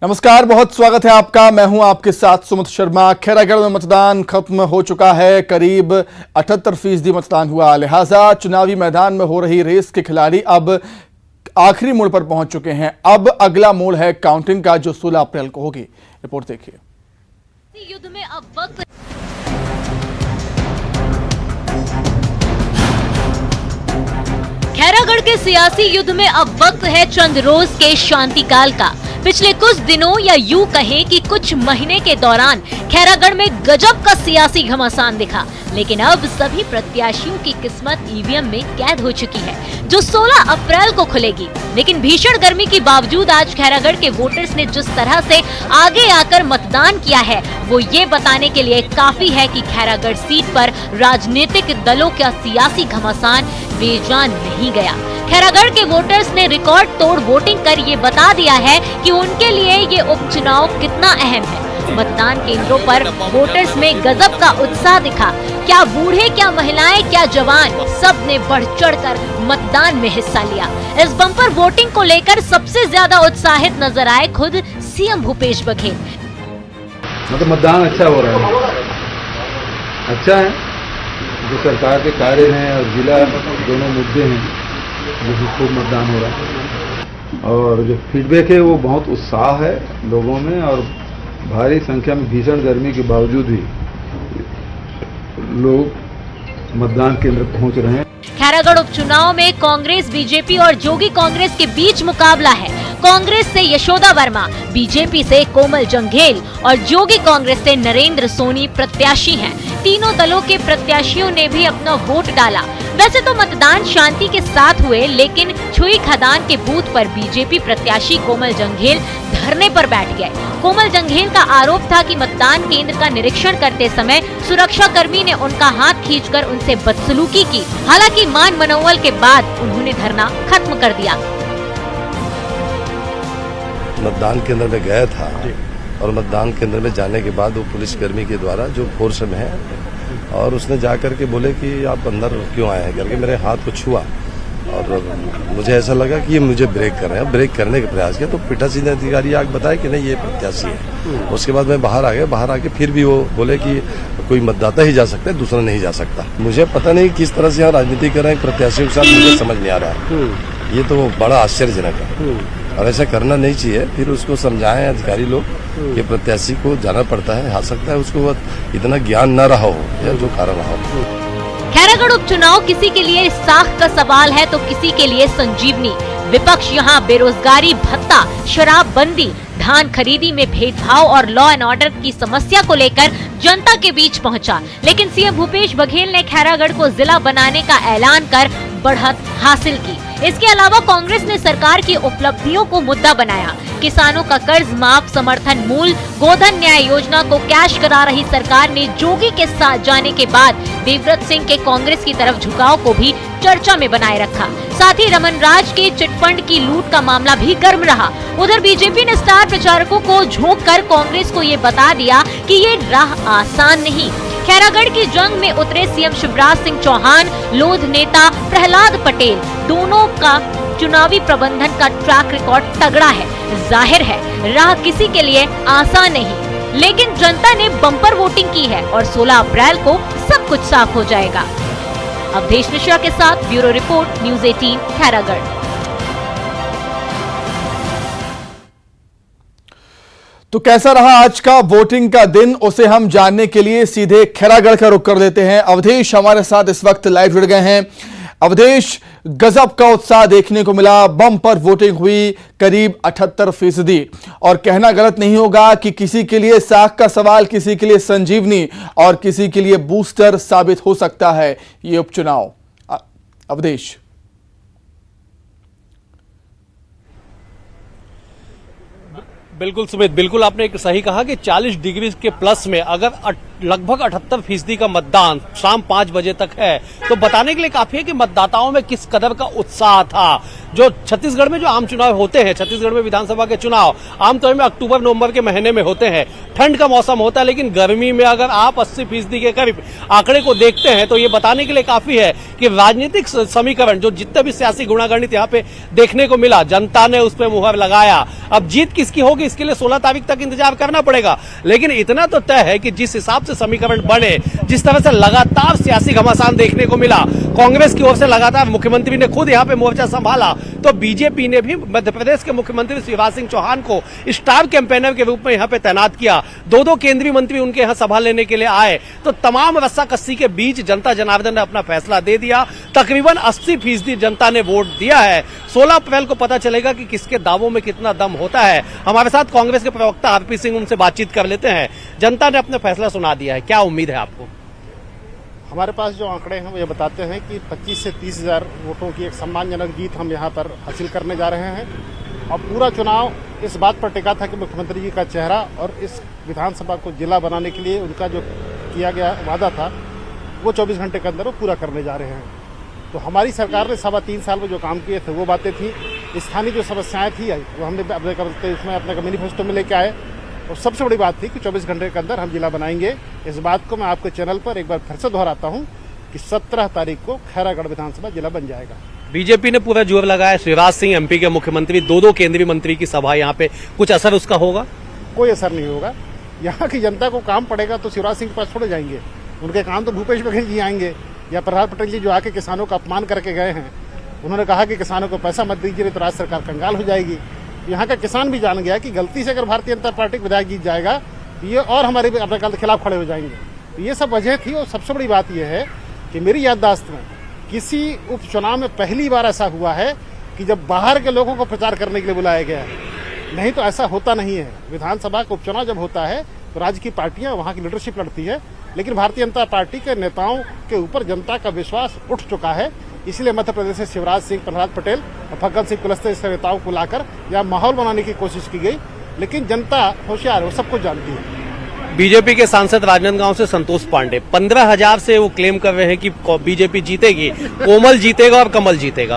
नमस्कार, बहुत स्वागत है आपका। मैं हूं आपके साथ सुमित शर्मा। खैरागढ़ में मतदान खत्म हो चुका है। करीब 78% मतदान हुआ, लिहाजा चुनावी मैदान में हो रही रेस के खिलाड़ी अब आखिरी मोड़ पर पहुंच चुके हैं। अब अगला मोड़ है काउंटिंग का, जो 16 अप्रैल को होगी। रिपोर्ट देखिए। युद्ध में अब वक्त खैरागढ़ के सियासी युद्ध में अब वक्त है चंद रोज के शांतिकाल का। पिछले कुछ दिनों या यूं कहें कि कुछ महीने के दौरान खैरागढ़ में गजब का सियासी घमासान दिखा, लेकिन अब सभी प्रत्याशियों की किस्मत ईवीएम में कैद हो चुकी है, जो 16 अप्रैल को खुलेगी। लेकिन भीषण गर्मी के बावजूद आज खैरागढ़ के वोटर्स ने जिस तरह से आगे आकर मतदान किया है, वो ये बताने के लिए काफी है कि खैरागढ़ सीट पर राजनीतिक दलों का सियासी घमासान बेजान नहीं गया। खैरागढ़ के वोटर्स ने रिकॉर्ड तोड़ वोटिंग कर ये बता दिया है कि उनके लिए ये उपचुनाव कितना अहम है। मतदान केंद्रों पर वोटर्स में गजब का उत्साह दिखा। क्या बूढ़े, क्या महिलाएं, क्या जवान, सब ने बढ़ चढ़कर मतदान में हिस्सा लिया। इस बम्पर वोटिंग को लेकर सबसे ज्यादा उत्साहित नजर आए खुद सीएम भूपेश बघेल। मतलब मतदान अच्छा हो रहा है, अच्छा है। जो सरकार के कार्य हैं और जिला दोनों मुद्दे हैं, जिसमें खूब मतदान हो रहा है। और जो फीडबैक है वो बहुत उत्साह है लोगों में, और भारी संख्या में भीषण गर्मी के बावजूद भी लोग मतदान केंद्र पहुंच रहे हैं। खैरागढ़ उपचुनाव में कांग्रेस, बीजेपी और जोगी कांग्रेस के बीच मुकाबला है। कांग्रेस से यशोदा वर्मा, बीजेपी से कोमल जंघेल और जोगी कांग्रेस से नरेंद्र सोनी प्रत्याशी हैं। तीनों दलों के प्रत्याशियों ने भी अपना वोट डाला। वैसे तो मतदान शांति के साथ हुए, लेकिन छुई खदान के बूथ पर बीजेपी प्रत्याशी कोमल जंघेल धरने पर बैठ गए। कोमल जंघेल का आरोप था कि मतदान केंद्र का निरीक्षण करते समय सुरक्षा कर्मी ने उनका हाथ खींचकर उनसे बदसलूकी की। हालांकि मान मनोवल के बाद उन्होंने धरना खत्म कर दिया। मतदान केंद्र में गया था और मतदान केंद्र में जाने के बाद वो पुलिसकर्मी के द्वारा जो फोर्स में है, और उसने जाकर के बोले कि आप अंदर क्यों आए हैं करके मेरे हाथ को छुआ, और मुझे ऐसा लगा कि ये मुझे ब्रेक कर रहे हैं। ब्रेक करने का प्रयास किया तो पीठासीन अधिकारी आगे बताया कि नहीं, ये प्रत्याशी है। उसके बाद मैं बाहर आ गया। बाहर आके फिर भी वो बोले कि कोई मतदाता ही जा सकता है, दूसरा नहीं जा सकता। मुझे पता नहीं किस तरह से यहाँ राजनीति कर रहे हैं प्रत्याशियों के साथ, मुझे समझ नहीं आ रहा है। ये तो बड़ा आश्चर्यजनक है और ऐसा करना नहीं चाहिए। फिर उसको समझाएं अधिकारी लोग कि प्रत्याशी को जाना पड़ता है, आ सकता है उसको इतना ज्ञान न रहा हो या जो कारण रहा हो। खैरागढ़ उपचुनाव किसी के लिए साख का सवाल है तो किसी के लिए संजीवनी। विपक्ष यहाँ बेरोजगारी भत्ता, शराबबंदी, धान खरीदी में भेदभाव और लॉ एंड ऑर्डर की समस्या को लेकर जनता के बीच पहुंचा। लेकिन सीएम भूपेश बघेल ने खैरागढ़ को जिला बनाने का ऐलान कर बढ़त हासिल की। इसके अलावा कांग्रेस ने सरकार की उपलब्धियों को मुद्दा बनाया। किसानों का कर्ज माफ, समर्थन मूल्य, गोधन न्याय योजना को कैश करा रही सरकार ने जोगी के साथ जाने के बाद देवव्रत सिंह के कांग्रेस की तरफ झुकाव को भी चर्चा में बनाए रखा। साथ ही रमन राज के चिटफंड की लूट का मामला भी गर्म रहा। उधर बीजेपी ने स्टार प्रचारकों को झोंक कर कांग्रेस को ये बता दिया कि ये राह आसान नहीं। खैरागढ़ की जंग में उतरे सीएम शिवराज सिंह चौहान, लोध नेता प्रहलाद पटेल, दोनों का चुनावी प्रबंधन का ट्रैक रिकॉर्ड तगड़ा है। जाहिर है राह किसी के लिए आसान नहीं, लेकिन जनता ने बम्पर वोटिंग की है और 16 अप्रैल को सब कुछ साफ हो जाएगा। अवधेश मिश्रा के साथ ब्यूरो रिपोर्ट, न्यूज़ 18 खैरागढ़। तो कैसा रहा आज का वोटिंग का दिन, उसे हम जानने के लिए सीधे खैरागढ़ का रुख कर देते हैं। अवधेश हमारे साथ इस वक्त लाइव जुड़ गए हैं। अवधेश, गजब का उत्साह देखने को मिला, बम्पर वोटिंग हुई करीब 78%, और कहना गलत नहीं होगा कि किसी के लिए साख का सवाल, किसी के लिए संजीवनी और किसी के लिए बूस्टर साबित हो सकता है ये उपचुनाव। अवधेश। बिल्कुल सुमित, बिल्कुल आपने सही कहा कि 40 डिग्री के प्लस में अगर लगभग 78% का मतदान शाम 5 बजे तक है, तो बताने के लिए काफी है कि मतदाताओं में किस कदर का उत्साह था। जो छत्तीसगढ़ में जो आम चुनाव होते हैं, छत्तीसगढ़ में विधानसभा के चुनाव आमतौर में अक्टूबर नवंबर के महीने में होते हैं, ठंड का मौसम होता है, लेकिन गर्मी में अगर आप 80% के करीब आंकड़े को देखते हैं तो ये बताने के लिए काफी है कि राजनीतिक समीकरण जो जितने भी सियासी गुणागणित यहाँ पे देखने को मिला, जनता ने उस पर मुहर लगाया। अब जीत किसकी होगी इसके लिए 16 तारीख तक इंतजार करना पड़ेगा, लेकिन इतना तो तय है कि जिस हिसाब से समीकरण बने, जिस तरह से लगातार सियासी घमासान देखने को मिला, कांग्रेस की ओर से लगातार मुख्यमंत्री ने खुद यहाँ पे मोर्चा संभाला, तो बीजेपी ने भी मध्य प्रदेश के मुख्यमंत्री शिवराज सिंह चौहान को स्टार कैंपेनर के रूप में यहाँ पे तैनात किया। दो केंद्रीय मंत्री उनके यहाँ सभा लेने के लिए आए, तो तमाम रस्साकस्सी के बीच जनता जनार्दन ने अपना फैसला दे दिया। तकरीबन 80% जनता ने वोट दिया है। 16 अप्रैल को पता चलेगा कि किसके दावों में कितना दम होता है। हमारे साथ कांग्रेस के प्रवक्ता आरपी सिंह, उनसे बातचीत कर लेते हैं। जनता ने अपना फैसला सुना दिया है, क्या उम्मीद है आपको? हमारे पास जो आंकड़े हैं वो ये बताते हैं कि 25 से 30 हजार वोटों की एक सम्मानजनक जीत हम यहाँ पर हासिल करने जा रहे हैं। और पूरा चुनाव इस बात पर टिका था कि मुख्यमंत्री जी का चेहरा और इस विधानसभा को जिला बनाने के लिए उनका जो किया गया वादा था वो 24 घंटे के अंदर वो पूरा करने जा रहे हैं। तो हमारी सरकार ने 3.25 साल में जो काम किए थे वो बातें थी। स्थानीय जो समस्याएं थी वो हमने अपने मैनिफेस्टो में लेके आए, और सबसे बड़ी बात थी कि 24 घंटे के अंदर हम जिला बनाएंगे। इस बात को मैं आपके चैनल पर एक बार फिर से दोहराता हूं कि 17 तारीख को खैरागढ़ विधानसभा जिला बन जाएगा। बीजेपी ने पूरा जोर लगाया, शिवराज सिंह एमपी के मुख्यमंत्री, दो केंद्रीय मंत्री की सभा यहाँ पे, कुछ असर उसका होगा? कोई असर नहीं होगा। यहाँ की जनता को काम पड़ेगा तो शिवराज सिंह के पास थोड़े जाएंगे, उनके काम तो भूपेश बघेल जी आएंगे या प्रहलाद पटेल जी जो आके किसानों का अपमान करके गए हैं। उन्होंने कहा कि किसानों को पैसा मत दीजिए तो राज्य सरकार कंगाल हो जाएगी। यहाँ का किसान भी जान गया कि गलती से अगर भारतीय जनता पार्टी विधायक जीत जाएगा तो ये और हमारे अपने खिलाफ खड़े हो जाएंगे। तो ये सब वजह थी। और सबसे बड़ी बात यह है कि मेरी याददाश्त में किसी उपचुनाव में पहली बार ऐसा हुआ है कि जब बाहर के लोगों को प्रचार करने के लिए बुलाया गया है, नहीं तो ऐसा होता नहीं है। विधानसभा का उपचुनाव जब होता है तो राज्य की पार्टियां, वहाँ की लीडरशिप लड़ती है, लेकिन भारतीय जनता पार्टी के नेताओं के ऊपर जनता का विश्वास उठ चुका है। इसलिए मध्य प्रदेश से शिवराज सिंह, प्रहलाद पटेल और फग्गन सिंह कुलस्ते जैसे नेताओं को लाकर यहाँ माहौल बनाने की कोशिश की गई, लेकिन जनता होशियार है, वो सब कुछ जानती है। बीजेपी के सांसद राजनांदगांव से संतोष पांडे 15,000 से वो क्लेम कर रहे हैं कि बीजेपी जीतेगी, कोमल जीतेगा और कमल जीतेगा।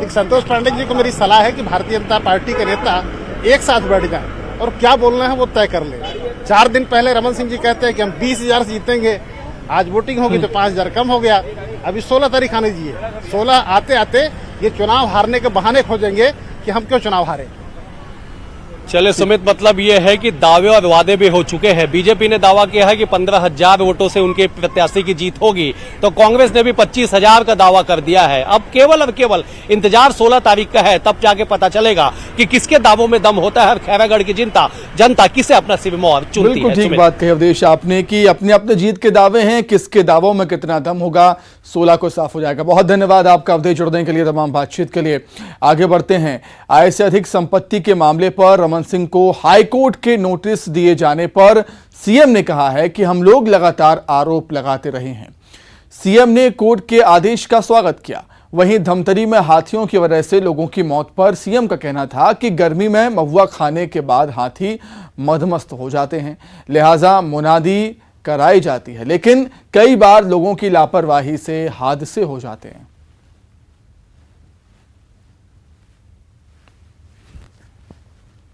एक संतोष पांडे जी को मेरी सलाह है कि भारतीय जनता पार्टी के नेता एक साथ बैठ जाएं और क्या बोलना है वो तय कर ले। 4 दिन पहले रमन सिंह जी कहते हैं कि हम 20,000 से जीतेंगे, आज वोटिंग होगी तो 5,000 कम हो गया। अभी 16 तारीख आने दीजिए, 16 आते आते ये चुनाव हारने के बहाने खोजेंगे कि हम क्यों चुनाव हारे। चले सुमित, मतलब ये है कि दावे और वादे भी हो चुके हैं। बीजेपी ने दावा किया है कि 15,000 वोटों से उनके प्रत्याशी की जीत होगी, तो कांग्रेस ने भी 25,000 का दावा कर दिया है। अब केवल इंतजार 16 तारीख का है, तब जाके पता चलेगा कि किसके दावों में दम होता है और खैरागढ़ की जनता किसे अपना सिरमौर चुनती है। बिल्कुल ठीक बात कही अवधेश आपने कि अपने जीत के दावे हैं, किसके दावों में कितना दम होगा 16 को साफ हो जाएगा। बहुत धन्यवाद आपका अवधेश, जुड़ने के लिए, तमाम बातचीत के लिए। आगे बढ़ते हैं। आय से अधिक संपत्ति के मामले पर रमन सिंह को हाईकोर्ट के नोटिस दिए जाने पर सीएम ने कहा है कि हम लोग लगातार आरोप लगाते रहे हैं। सीएम ने कोर्ट के आदेश का स्वागत किया। वहीं धमतरी में हाथियों की वजह से लोगों की मौत पर सीएम का कहना था कि गर्मी में महुआ खाने के बाद हाथी मदमस्त हो जाते हैं, लिहाजा मुनादी कराई जाती है, लेकिन कई बार लोगों की लापरवाही से हादसे हो जाते हैं।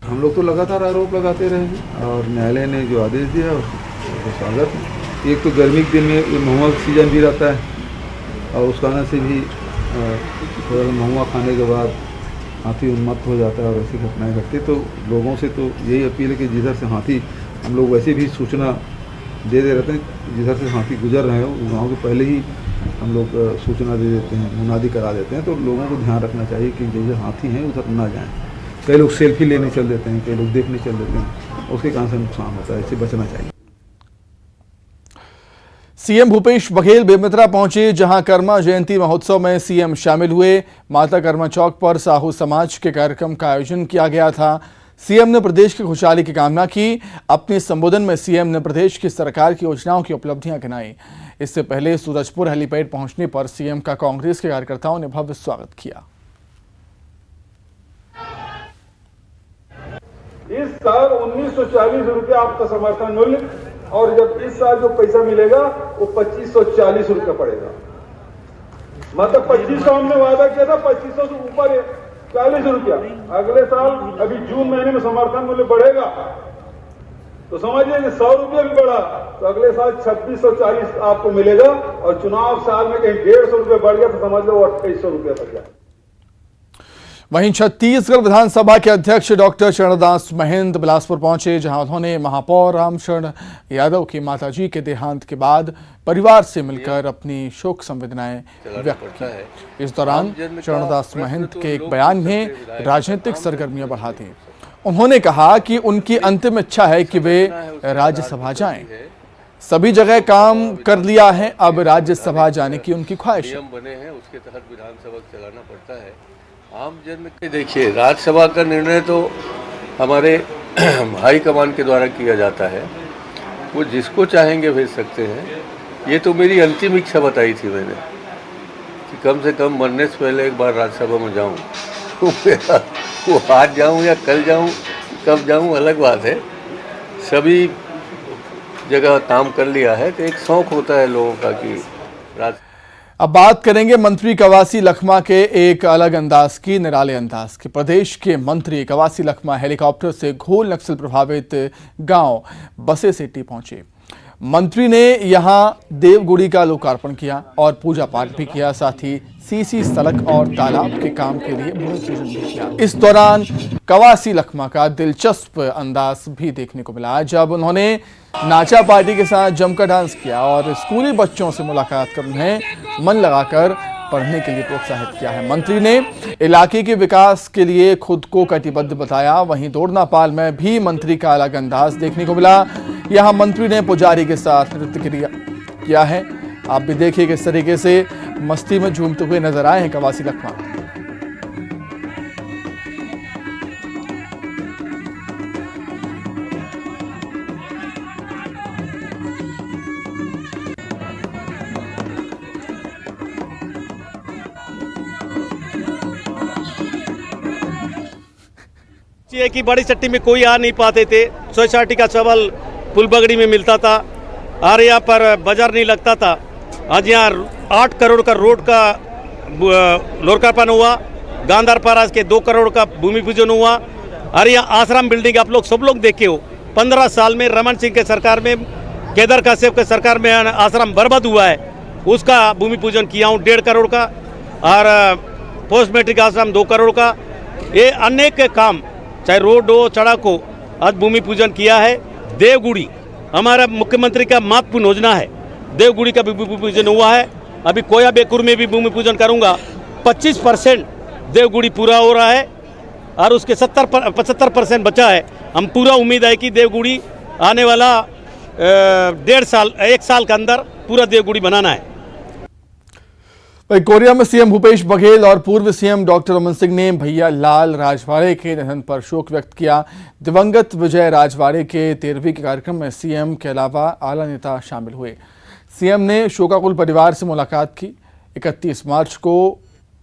हम लोग तो लगातार आरोप लगाते रहेंगे और न्यायालय ने जो आदेश दिया उसका स्वागत है। एक तो गर्मी के दिन में महुआ सीजन भी रहता है और उस कारण से भी थोड़ा महुआ खाने के बाद हाथी उन्मत्त हो जाता है और ऐसी घटनाएं घटती। तो लोगों से तो यही अपील है कि जिधर से हाथी, हम लोग वैसे भी सूचना दे रहते हैं, जिधर से हाथी गुजर रहे हो गाँव के पहले ही हम लोग सूचना दे देते हैं, मुनादी करा देते हैं। तो लोगों को ध्यान रखना चाहिए कि जिधर हाथी हैं उधर ना जाएँ। कई लोग सेल्फी लेने चल देते हैं, कई लोग देखने चल देते हैं, उसके कारण से नुकसान होता है, इससे बचना चाहिए। सीएम भूपेश बघेल बेमेतरा पहुंचे, जहां कर्मा जयंती महोत्सव में सीएम शामिल हुए। माता कर्मा चौक पर साहू समाज के कार्यक्रम का आयोजन किया गया था। सीएम ने प्रदेश की खुशहाली की कामना की। अपने संबोधन में सीएम ने प्रदेश की सरकार की योजनाओं की उपलब्धियां गिनाई। इससे पहले सूरजपुर हेलीपैड पहुंचने पर सीएम का कांग्रेस के कार्यकर्ताओं ने भव्य स्वागत किया। इस साल 1940 रुपये आपका समर्थन मूल्य और जब इस साल जो पैसा मिलेगा वो 2540 रुपये पड़ेगा। मतलब 2500 हमने वादा किया था, 2500 से ऊपर है 40 रुपया। अगले साल अभी जून महीने में समर्थन मूल्य बढ़ेगा तो समझिए कि 100 रुपये भी बढ़ा तो अगले साल 2640 आपको मिलेगा, और चुनाव साल में कहीं 150 रुपये बढ़ गया तो समझ लो 2800 रुपये तक जाए। वहीं छत्तीसगढ़ विधानसभा के अध्यक्ष डॉक्टर चरणदास महंत बिलासपुर पहुंचे, जहां उन्होंने महापौर रामशरण यादव की माताजी के देहांत के बाद परिवार से मिलकर अपनी शोक संवेदनाएं व्यक्त की। इस दौरान चरणदास महंत के एक बयान में राजनीतिक सरगर्मियां बढ़ा दी। उन्होंने कहा कि उनकी अंतिम इच्छा है कि वे राज्यसभा जाएं। सभी जगह काम कर लिया है, अब राज्यसभा जाने की उनकी ख्वाहिश है। बने हैं उसके तहत विधानसभा चलाना पड़ता है। आम जन के देखिए, राज्यसभा का निर्णय तो हमारे हाईकमान के द्वारा किया जाता है, वो जिसको चाहेंगे भेज सकते हैं। ये तो मेरी अंतिम इच्छा बताई थी मैंने कि कम से कम मरने से पहले एक बार राज्यसभा में जाऊँ। वो आज जाऊँ या कल जाऊँ, कब जाऊँ अलग बात है। सभी जगह काम कर लिया है तो एक शौक होता है लोगों का कि अब बात करेंगे मंत्री कवासी लखमा के एक अलग अंदाज की, निराले अंदाज की। प्रदेश के मंत्री कवासी लखमा हेलीकॉप्टर से घोल नक्सल प्रभावित गांव बसे सेट्टी पहुंचे। मंत्री ने यहां देवगुड़ी का लोकार्पण किया और पूजा पाठ भी किया, साथ ही सीसी सड़क और तालाब के काम के लिए भूमि पूजन भी किया। इस दौरान कवासी लखमा का दिलचस्प अंदाज भी देखने को मिला, जब उन्होंने नाचा पार्टी के साथ जमकर डांस किया और स्कूली बच्चों से मुलाकात कर उन्हें मन लगाकर पढ़ने के लिए प्रोत्साहित किया है। मंत्री ने इलाके के विकास के लिए खुद को कटिबद्ध बताया। वहीं दोरनापाल में भी मंत्री का अलग अंदाज देखने को मिला। यहां मंत्री ने पुजारी के साथ नृत्य किया है। आप भी देखिए किस तरीके से मस्ती में झूमते हुए नजर आए हैं कवासी लखमा। कि बड़ी चट्टी में कोई आ नहीं पाते थे, सोसाइटी का चावल फुलबगड़ी में मिलता था और यहाँ पर बाजार नहीं लगता था। आज यहाँ 8 करोड़ का रोड का लोकार्पण हुआ, गांधार पाराज के 2 करोड़ का भूमि पूजन हुआ और यहाँ आश्रम बिल्डिंग आप लोग सब लोग देखे हो। 15 साल में रमन सिंह के सरकार में, केदार काश्यप के सरकार में आश्रम बर्बाद हुआ है, उसका भूमि पूजन किया हूँ 1.5 करोड़ का, और पोस्ट मैट्रिक आश्रम 2 करोड़ का। ये अनेक काम, चाहे रोड हो सड़क हो, आज भूमि पूजन किया है। देवगुड़ी हमारा मुख्यमंत्री का महत्वपूर्ण योजना है, देवगुड़ी का भी भूमि पूजन हुआ है। अभी कोया बेकुर में भी भूमि पूजन करूंगा। 25% देवगुड़ी पूरा हो रहा है और उसके 75% बचा है। हम पूरा उम्मीद है कि देवगुड़ी आने वाला 1 साल के अंदर पूरा देवगुड़ी बनाना है। कोरिया में सीएम भूपेश बघेल और पूर्व सीएम डॉक्टर रमन सिंह ने भैया लाल राजवाड़े के निधन पर शोक व्यक्त किया। दिवंगत विजय राजवाड़े के 13वीं के कार्यक्रम में सीएम के अलावा आला नेता शामिल हुए। सीएम ने शोकाकुल परिवार से मुलाकात की। 31 मार्च को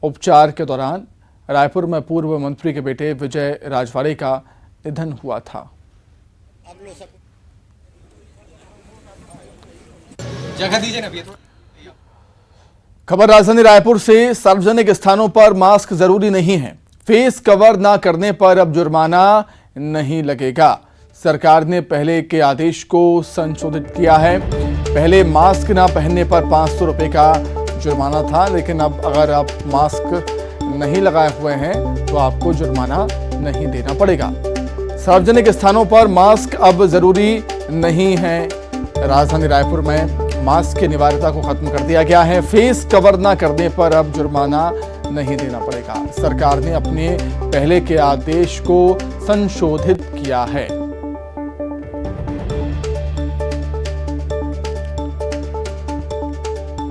उपचार के दौरान रायपुर में पूर्व मंत्री के बेटे विजय राजवाड़े का निधन हुआ था। जगह दीजिए ना भैया। खबर राजधानी रायपुर से। सार्वजनिक स्थानों पर मास्क जरूरी नहीं है, फेस कवर ना करने पर अब जुर्माना नहीं लगेगा। सरकार ने पहले के आदेश को संशोधित किया है। पहले मास्क ना पहनने पर 500 रुपए का जुर्माना था, लेकिन अब अगर आप मास्क नहीं लगाए हुए हैं तो आपको जुर्माना नहीं देना पड़ेगा। सार्वजनिक स्थानों पर मास्क अब जरूरी नहीं है। राजधानी रायपुर में मास्क की अनिवार्यता को खत्म कर दिया गया है। फेस कवर न करने पर अब जुर्माना नहीं देना पड़ेगा। सरकार ने अपने पहले के आदेश को संशोधित किया है।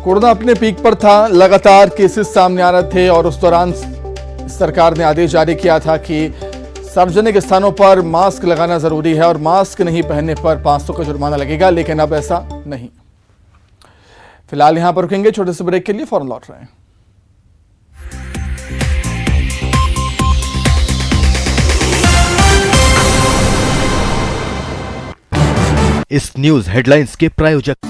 कोरोना अपने पीक पर था, लगातार केसेस सामने आ रहे थे और उस दौरान सरकार ने आदेश जारी किया था कि सार्वजनिक स्थानों पर मास्क लगाना जरूरी है और मास्क नहीं पहनने पर 500 का जुर्माना लगेगा, लेकिन अब ऐसा नहीं। फिलहाल यहां पर रुकेंगे, छोटे से ब्रेक के लिए फौरन लौट रहे हैं। इस न्यूज हेडलाइंस के प्रायोजक